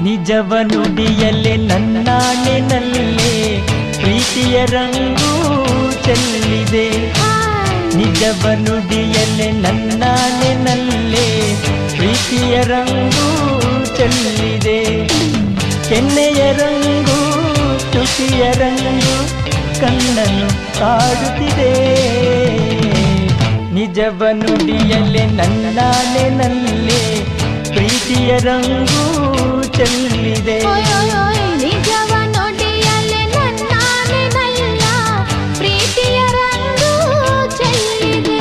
ನಿಜವ ನುಡಿಯಲೆ ನನ್ನಾಣೆನಲ್ಲೇ ಪ್ರೀತಿಯ ರಂಗು ಚೆಲ್ಲಿದೆ. ನಿಜವ ನುಡಿಯಲೆ ನನ್ನಾಣೆನಲ್ಲೇ ಪ್ರೀತಿಯ ರಂಗು ಚೆಲ್ಲಿದೆ. ಕೆನ್ನೆಯ ರಂಗು ತುಟಿಯ ರಂಗು ಕಣ್ಣನ್ನು ಕಾಡುತ್ತಿದೆ. ನಿಜವ ನುಡಿಯಲೆ ನನ್ನಾಣೆನಲ್ಲೇ ಪ್ರೀತಿಯ ರಂಗು ಚೆಲ್ಲಿದೆ. ನಿಜವ ನುಡಿಯಲೆ ನನ್ನಾಣೆನಲ್ಲ ಪ್ರೀತಿಯ ರಂಗು ಚೆಲ್ಲಿದೆ.